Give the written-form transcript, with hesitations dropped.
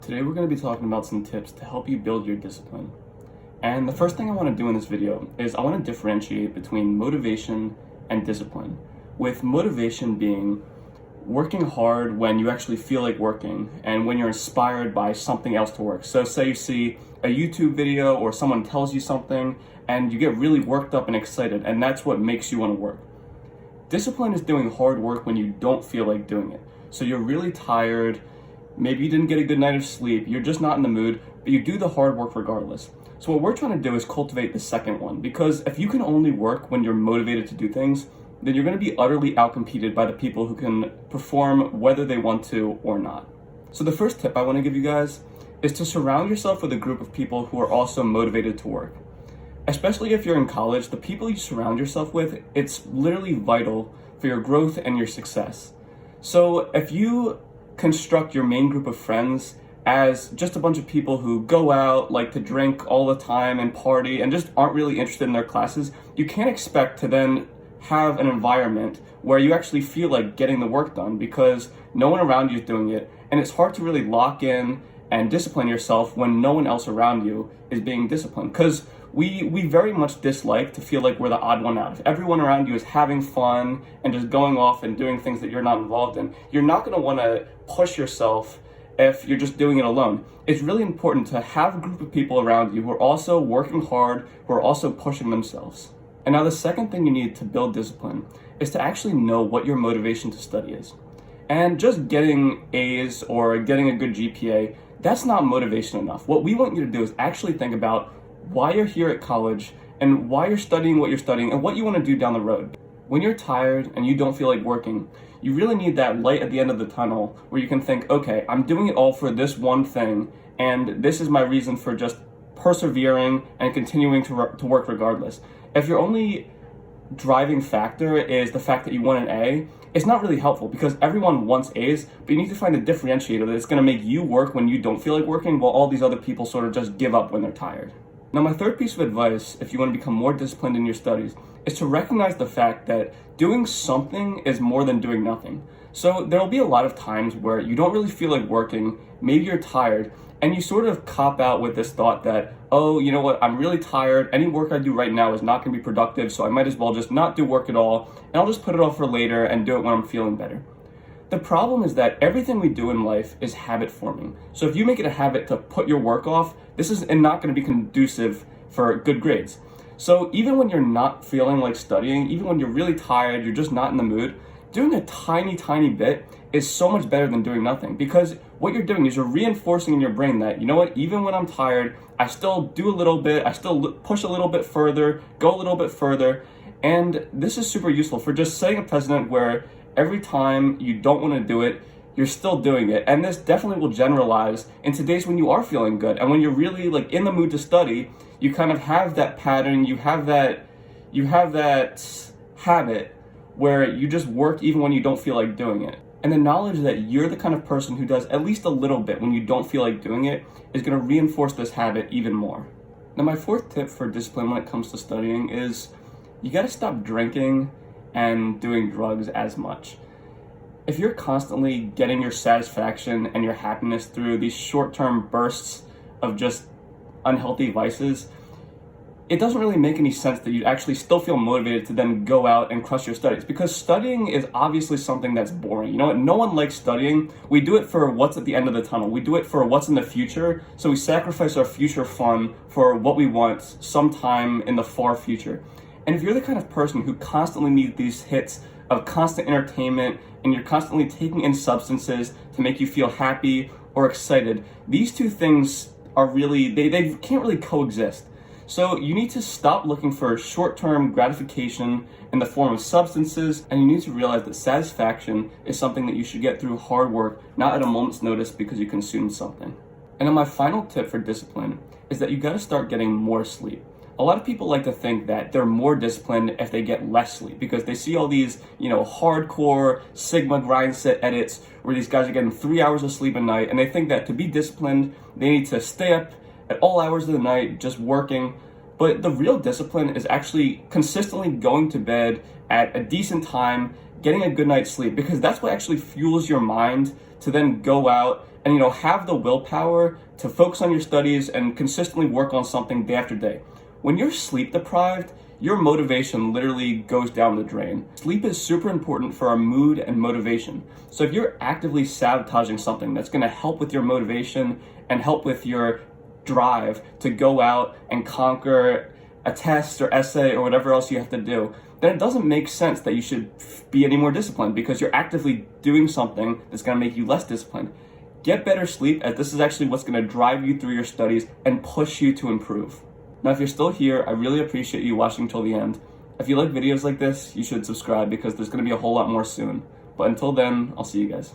Today we're going to be talking about some tips to help you build your discipline. And the first thing I want to do in this video is I want to differentiate between motivation and discipline. With motivation being working hard when you actually feel like working and when you're inspired by something else to work. So say you see a YouTube video or someone tells you something and you get really worked up and excited, and that's what makes you want to work. Discipline is doing hard work when you don't feel like doing it. So you're really tired, maybe you didn't get a good night of sleep, you're just not in the mood, but you do the hard work regardless. So what we're trying to do is cultivate the second one, because if you can only work when you're motivated to do things, then you're going to be utterly outcompeted by the people who can perform whether they want to or not. So the first tip I want to give you guys is to surround yourself with a group of people who are also motivated to work. Especially if you're in college, the people you surround yourself with, it's literally vital for your growth and your success. So if you construct your main group of friends as just a bunch of people who go out, like to drink all the time and party and just aren't really interested in their classes, you can't expect to then have an environment where you actually feel like getting the work done because no one around you is doing it, and it's hard to really lock in and discipline yourself when no one else around you is being disciplined. Because we very much dislike to feel like we're the odd one out. If everyone around you is having fun and just going off and doing things that you're not involved in, you're not going to want to push yourself if you're just doing it alone. It's really important to have a group of people around you who are also working hard, who are also pushing themselves. And now the second thing you need to build discipline is to actually know what your motivation to study is. And just getting A's or getting a good GPA, that's not motivation enough. What we want you to do is actually think about why you're here at college and why you're studying what you're studying and what you want to do down the road. When you're tired and you don't feel like working, you really need that light at the end of the tunnel where you can think, okay, I'm doing it all for this one thing, and this is my reason for just persevering and continuing to work regardless. If your only driving factor is the fact that you want an A, it's not really helpful because everyone wants A's, but you need to find a differentiator that's going to make you work when you don't feel like working while all these other people sort of just give up when they're tired. Now, my third piece of advice, if you want to become more disciplined in your studies, is to recognize the fact that doing something is more than doing nothing. So there will be a lot of times where you don't really feel like working, maybe you're tired, and you sort of cop out with this thought that, oh, you know what, I'm really tired, any work I do right now is not going to be productive, so I might as well just not do work at all, and I'll just put it off for later and do it when I'm feeling better. The problem is that everything we do in life is habit forming. So if you make it a habit to put your work off, this is not going to be conducive for good grades. So even when you're not feeling like studying, even when you're really tired, you're just not in the mood, doing a tiny bit is so much better than doing nothing, because what you're doing is you're reinforcing in your brain that, you know what, even when I'm tired, I still do a little bit, I still push a little bit further, go a little bit further. And this is super useful for just setting a precedent where every time you don't want to do it, you're still doing it. And this definitely will generalize into days when you are feeling good. And when you're really like in the mood to study, you kind of have that pattern, you have that habit where you just work even when you don't feel like doing it. And the knowledge that you're the kind of person who does at least a little bit when you don't feel like doing it is going to reinforce this habit even more. Now, my fourth tip for discipline when it comes to studying is you got to stop drinking and doing drugs as much. If you're constantly getting your satisfaction and your happiness through these short-term bursts of just unhealthy vices, it doesn't really make any sense that you actually still feel motivated to then go out and crush your studies, because studying is obviously something that's boring. You know what? No one likes studying. We do it for what's at the end of the tunnel. We do it for what's in the future. So we sacrifice our future fun for what we want sometime in the far future. And if you're the kind of person who constantly needs these hits of constant entertainment and you're constantly taking in substances to make you feel happy or excited, these two things are really, they can't really coexist. So you need to stop looking for short-term gratification in the form of substances, and you need to realize that satisfaction is something that you should get through hard work, not at a moment's notice because you consumed something. And then my final tip for discipline is that you got to start getting more sleep. A lot of people like to think that they're more disciplined if they get less sleep because they see all these, hardcore Sigma grind set edits where these guys are getting 3 hours of sleep a night, and they think that to be disciplined, they need to stay up at all hours of the night just working. But the real discipline is actually consistently going to bed at a decent time, getting a good night's sleep, because that's what actually fuels your mind to then go out and have the willpower to focus on your studies and consistently work on something day after day. When you're sleep deprived, your motivation literally goes down the drain. Sleep is super important for our mood and motivation. So if you're actively sabotaging something that's going to help with your motivation and help with your drive to go out and conquer a test or essay or whatever else you have to do, then it doesn't make sense that you should be any more disciplined, because you're actively doing something that's going to make you less disciplined. Get better sleep, as this is actually what's going to drive you through your studies and push you to improve. Now, if you're still here, I really appreciate you watching till the end. If you like videos like this, you should subscribe, because there's going to be a whole lot more soon. But until then, I'll see you guys.